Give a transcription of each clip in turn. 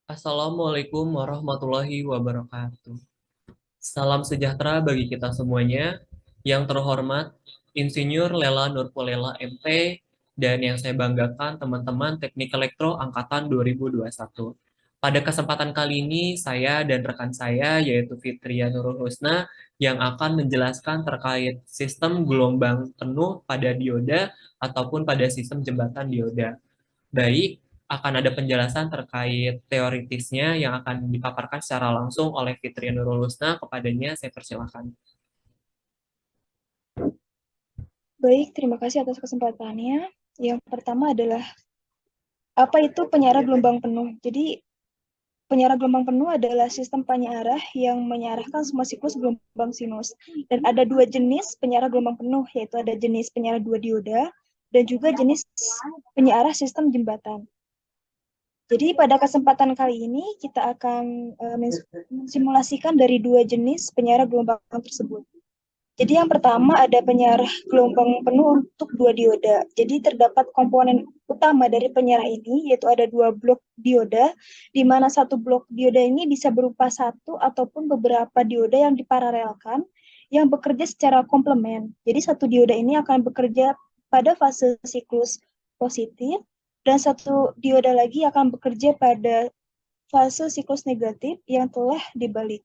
Assalamualaikum warahmatullahi wabarakatuh. Salam sejahtera bagi kita semuanya. Yang terhormat, Insinyur Lela Nurpolela MP, dan yang saya banggakan teman-teman Teknik Elektro Angkatan 2021. Pada kesempatan kali ini, saya dan rekan saya, yaitu Fitria Nurul Husna, yang akan menjelaskan terkait sistem gelombang penuh pada dioda ataupun pada sistem jembatan dioda. Baik, akan ada penjelasan terkait teoritisnya yang akan dipaparkan secara langsung oleh Fitri Nurul Husna. Kepadanya saya persilakan. Baik, terima kasih atas kesempatannya. Yang pertama adalah apa itu penyiaran gelombang penuh? Jadi, penyiaran gelombang penuh adalah sistem penyiarah yang menyiarahkan semua siklus gelombang sinus. Dan ada dua jenis penyiarah gelombang penuh, yaitu ada jenis penyiarah dua dioda dan juga jenis penyiarah sistem jembatan. Jadi pada kesempatan kali ini kita akan mensimulasikan dari dua jenis penyiarah gelombang tersebut. Jadi yang pertama ada penyiarah gelombang penuh untuk dua dioda. Jadi terdapat komponen utama dari penyiarah ini, yaitu ada dua blok dioda, di mana satu blok dioda ini bisa berupa satu ataupun beberapa dioda yang diparalelkan, yang bekerja secara komplement. Jadi satu dioda ini akan bekerja pada fase siklus positif, dan satu dioda lagi akan bekerja pada fase siklus negatif yang telah dibalik.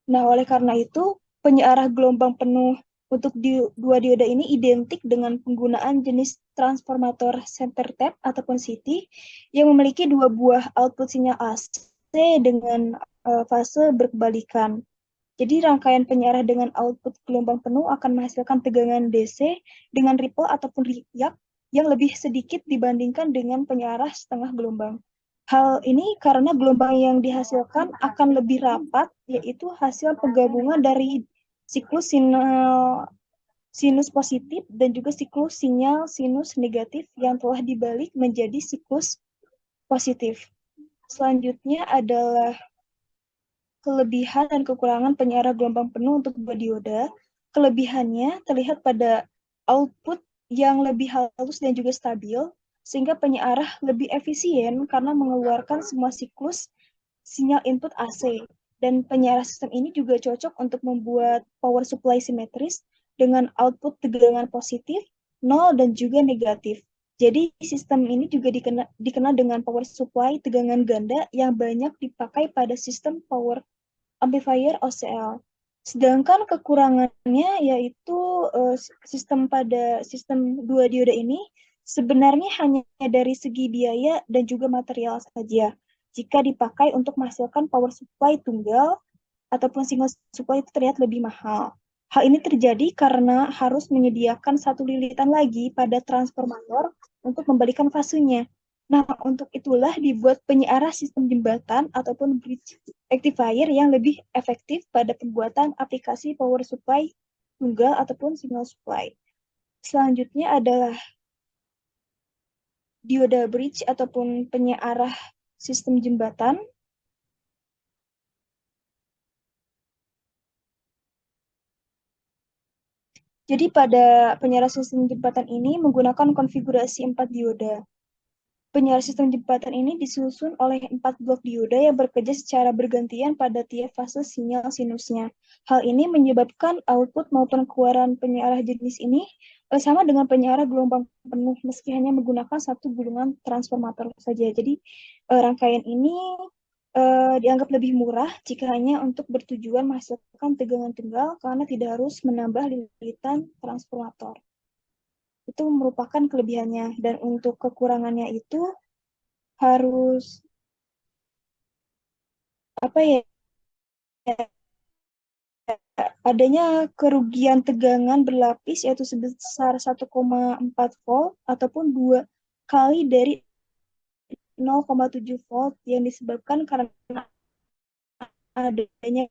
Nah, oleh karena itu, penyiarah gelombang penuh untuk dua dioda ini identik dengan penggunaan jenis transformator center tap ataupun CT yang memiliki dua buah output sinyal AC dengan fase berkebalikan. Jadi rangkaian penyiarah dengan output gelombang penuh akan menghasilkan tegangan DC dengan ripple ataupun riak yang lebih sedikit dibandingkan dengan penyiarah setengah gelombang. Hal ini karena gelombang yang dihasilkan akan lebih rapat, yaitu hasil penggabungan dari siklus sinus positif dan juga siklus sinyal sinus negatif yang telah dibalik menjadi siklus positif. Selanjutnya adalah kelebihan dan kekurangan penyiaran gelombang penuh untuk dua dioda. Kelebihannya terlihat pada output yang lebih halus dan juga stabil, sehingga penyiarah lebih efisien karena mengeluarkan semua siklus sinyal input AC. Dan penyiarah sistem ini juga cocok untuk membuat power supply simetris dengan output tegangan positif, nol, dan juga negatif. Jadi sistem ini juga dikenal dengan power supply tegangan ganda yang banyak dipakai pada sistem power amplifier OCL. Sedangkan kekurangannya yaitu sistem dua dioda ini sebenarnya hanya dari segi biaya dan juga material saja. Jika dipakai untuk menghasilkan power supply tunggal ataupun single supply itu terlihat lebih mahal. Hal ini terjadi karena harus menyediakan satu lilitan lagi pada transformator untuk membalikan fasenya. Nah, untuk itulah dibuat penyiarah sistem jembatan ataupun bridge rectifier yang lebih efektif pada pembuatan aplikasi power supply tunggal ataupun single supply. Selanjutnya adalah dioda bridge ataupun penyiarah sistem jembatan. Jadi pada penyiaran sistem jembatan ini menggunakan konfigurasi 4 dioda. Penyiaran sistem jembatan ini disusun oleh 4 blok dioda yang bekerja secara bergantian pada tiap fase sinyal sinusnya. Hal ini menyebabkan output maupun keluaran penyiarah jenis ini sama dengan penyiarah gelombang penuh meski hanya menggunakan satu gulungan transformator saja. Jadi rangkaian ini dianggap lebih murah jika hanya untuk bertujuan menghasilkan tegangan tunggal karena tidak harus menambah lilitan transformator. Itu merupakan kelebihannya. Dan untuk kekurangannya itu harus apa ya, adanya kerugian tegangan berlapis yaitu sebesar 1,4 volt ataupun 2 kali dari 0,7 volt yang disebabkan karena adanya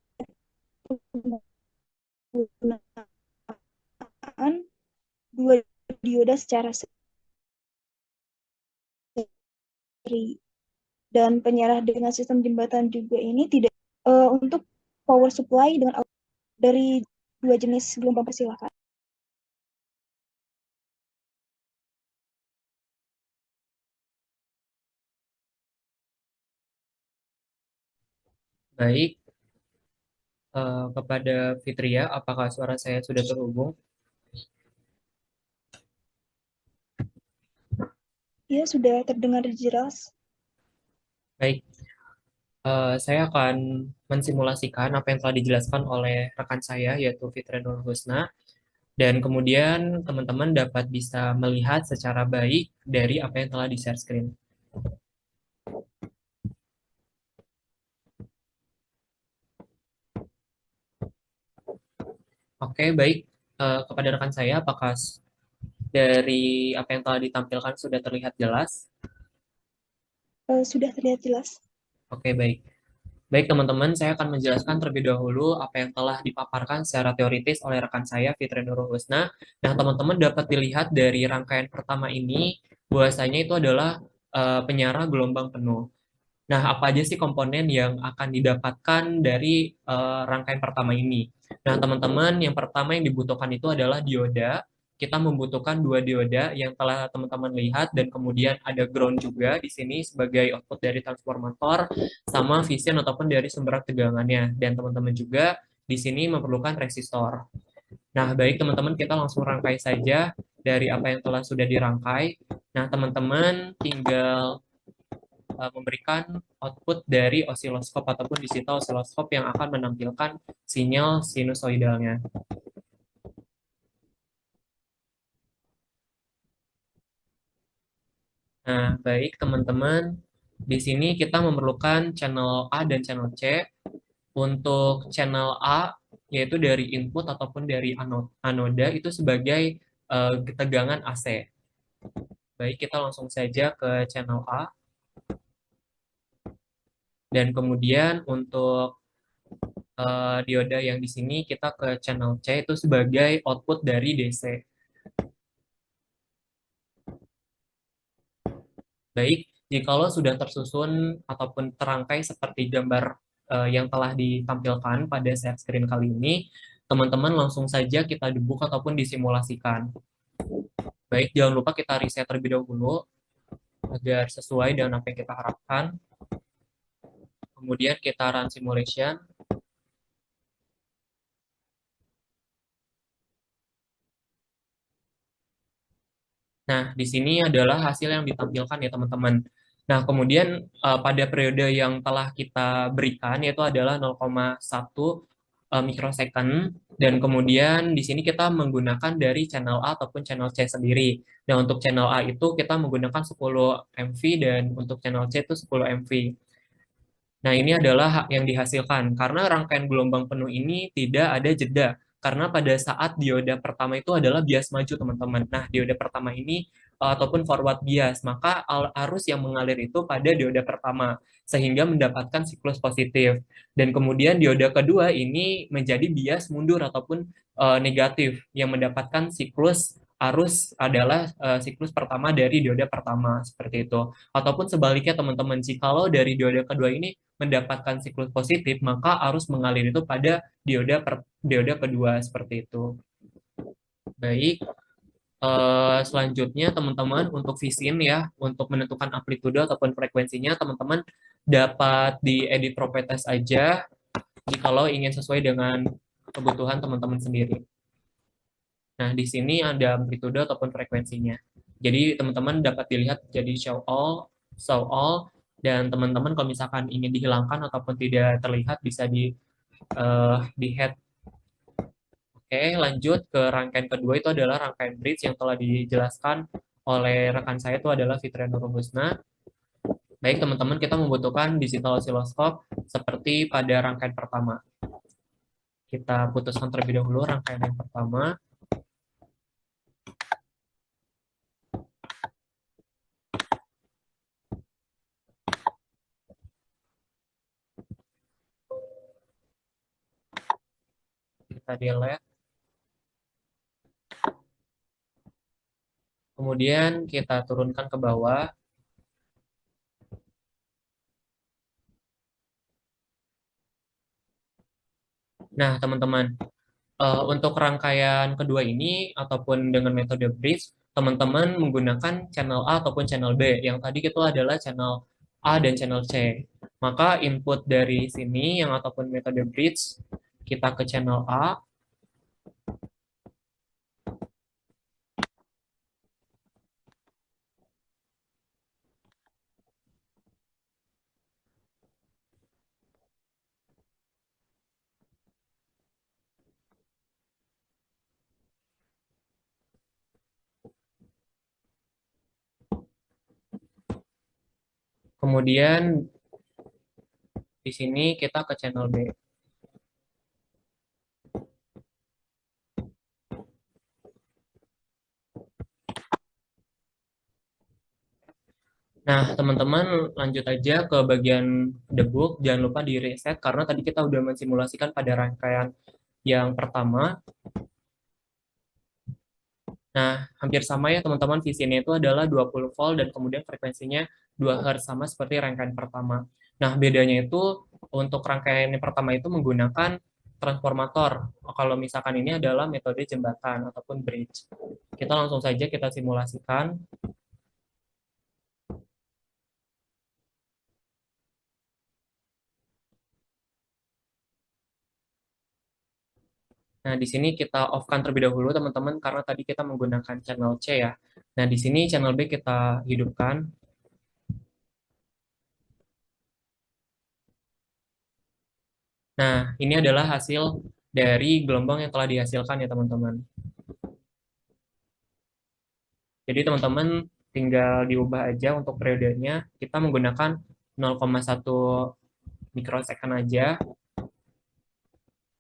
penggunaan dua dioda secara seri. Dan penyerah dengan sistem jembatan juga ini tidak untuk power supply dengan dari dua jenis gelombang persilakan. Baik, kepada Fitria, apakah suara saya sudah terhubung? Ya, sudah terdengar jelas. Baik, saya akan mensimulasikan apa yang telah dijelaskan oleh rekan saya, yaitu Fitria Nur Husna, dan kemudian teman-teman dapat bisa melihat secara baik dari apa yang telah di-share screen. Oke, baik. Kepada rekan saya, apakah dari apa yang telah ditampilkan sudah terlihat jelas? Sudah terlihat jelas. Oke, baik. Baik, teman-teman, saya akan menjelaskan terlebih dahulu apa yang telah dipaparkan secara teoritis oleh rekan saya, Fitri Nurul Husna. Nah, teman-teman dapat dilihat dari rangkaian pertama ini, bahwasanya itu adalah penyara gelombang penuh. Nah, apa aja sih komponen yang akan didapatkan dari rangkaian pertama ini? Nah, teman-teman, yang pertama yang dibutuhkan itu adalah dioda. Kita membutuhkan dua dioda yang telah teman-teman lihat dan kemudian ada ground juga di sini sebagai output dari transformator sama vision ataupun dari sumber tegangannya. Dan teman-teman juga di sini memerlukan resistor. Nah, baik teman-teman, kita langsung rangkai saja dari apa yang telah sudah dirangkai. Nah, teman-teman tinggal memberikan output dari osiloskop ataupun digital osiloskop yang akan menampilkan sinyal sinusoidalnya. Nah, baik teman-teman, di sini kita memerlukan channel A dan channel C. Untuk channel A, yaitu dari input ataupun dari anoda, itu sebagai tegangan AC. Baik, kita langsung saja ke channel A. Dan kemudian untuk dioda yang di sini kita ke channel C itu sebagai output dari DC. Baik, jikalau sudah tersusun ataupun terangkai seperti gambar yang telah ditampilkan pada share screen kali ini, teman-teman langsung saja kita debug ataupun disimulasikan. Baik, jangan lupa kita reset terlebih dahulu agar sesuai dengan apa yang kita harapkan. Kemudian kita run simulation. Nah, di sini adalah hasil yang ditampilkan ya teman-teman. Nah, kemudian pada periode yang telah kita berikan yaitu adalah 0,1 mikrosecond dan kemudian di sini kita menggunakan dari channel A ataupun channel C sendiri. Nah, untuk channel A itu kita menggunakan 10 MV dan untuk channel C itu 10 MV. Nah, ini adalah hak yang dihasilkan karena rangkaian gelombang penuh ini tidak ada jeda. Karena pada saat dioda pertama itu adalah bias maju, teman-teman. Nah, dioda pertama ini ataupun forward bias, maka arus yang mengalir itu pada dioda pertama sehingga mendapatkan siklus positif. Dan kemudian dioda kedua ini menjadi bias mundur ataupun negatif yang mendapatkan siklus arus adalah siklus pertama dari dioda pertama seperti itu. Ataupun sebaliknya teman-teman, jikalau dari dioda kedua ini mendapatkan siklus positif, maka arus mengalir itu pada dioda kedua seperti itu. Baik, selanjutnya teman-teman untuk visin ya, untuk menentukan amplitude ataupun frekuensinya, teman-teman dapat diedit properties aja jikalau ingin sesuai dengan kebutuhan teman-teman sendiri. Nah, di sini ada amplitude ataupun frekuensinya. Jadi teman-teman dapat dilihat jadi show all, dan teman-teman kalau misalkan ingin dihilangkan ataupun tidak terlihat bisa di head. Oke, lanjut ke rangkaian kedua itu adalah rangkaian bridge yang telah dijelaskan oleh rekan saya itu adalah Fitria Nurul Husna. Baik teman-teman, kita membutuhkan digital oscilloscope seperti pada rangkaian pertama. Kita putuskan terlebih dahulu rangkaian yang pertama. Kita delete. Kemudian kita turunkan ke bawah. Nah, teman-teman, untuk rangkaian kedua ini ataupun dengan metode bridge, teman-teman menggunakan channel A ataupun channel B. Yang tadi itu adalah channel A dan channel C. Maka input dari sini yang ataupun metode bridge kita ke channel A. Kemudian di sini kita ke channel B. Nah, teman-teman lanjut aja ke bagian debug. Jangan lupa di reset karena tadi kita udah mensimulasikan pada rangkaian yang pertama. Nah, hampir sama ya teman-teman, visinya itu adalah 20 volt dan kemudian frekuensinya 2 Hz sama seperti rangkaian pertama. Nah, bedanya itu untuk rangkaian yang pertama itu menggunakan transformator. Kalau misalkan ini adalah metode jembatan ataupun bridge. Kita langsung saja kita simulasikan. Nah, di sini kita off-kan terlebih dahulu teman-teman karena tadi kita menggunakan channel C ya. Nah, di sini channel B kita hidupkan. Nah, ini adalah hasil dari gelombang yang telah dihasilkan ya teman-teman. Jadi teman-teman tinggal diubah aja untuk periodenya. Kita menggunakan 0,1 mikrosecond aja.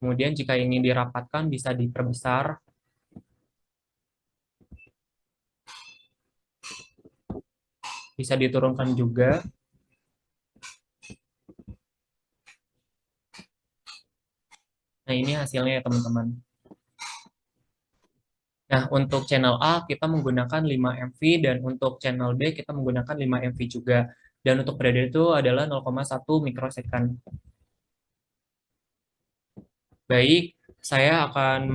Kemudian jika ingin dirapatkan bisa diperbesar. Bisa diturunkan juga. Nah, ini hasilnya ya teman-teman. Nah, untuk channel A kita menggunakan 5 MV dan untuk channel B kita menggunakan 5 MV juga. Dan untuk periode itu adalah 0,1 mikrosecond. Baik, saya akan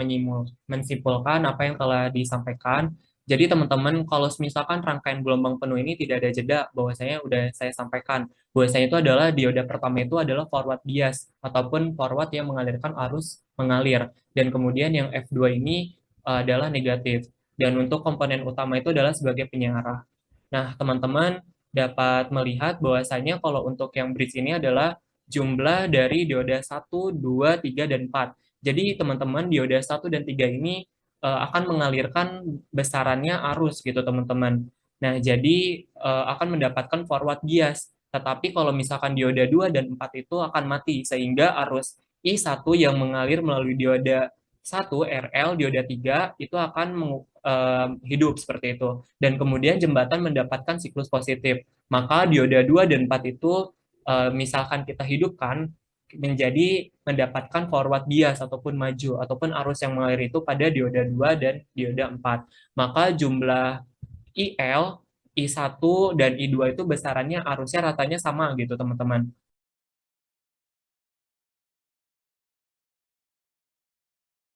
menyimpulkan apa yang telah disampaikan. Jadi teman-teman, kalau misalkan rangkaian gelombang penuh ini tidak ada jeda, bahwasanya udah saya sampaikan. Bahwasanya itu adalah dioda pertama itu adalah forward bias, ataupun forward yang mengalirkan arus mengalir. Dan kemudian yang F2 ini adalah negatif. Dan untuk komponen utama itu adalah sebagai penyarah. Nah, teman-teman dapat melihat bahwasanya kalau untuk yang bridge ini adalah jumlah dari dioda 1, 2, 3, dan 4. Jadi teman-teman dioda 1 dan 3 ini akan mengalirkan besarannya arus gitu teman-teman. Nah, jadi akan mendapatkan forward bias. Tetapi kalau misalkan dioda 2 dan 4 itu akan mati sehingga arus I1 yang mengalir melalui dioda 1 RL dioda 3 itu akan hidup seperti itu. Dan kemudian jembatan mendapatkan siklus positif. Maka dioda 2 dan 4 itu misalkan kita hidupkan menjadi mendapatkan forward bias ataupun maju ataupun arus yang mengalir itu pada dioda 2 dan dioda 4. Maka jumlah IL, I1 dan I2 itu besarannya arusnya ratanya sama gitu teman-teman.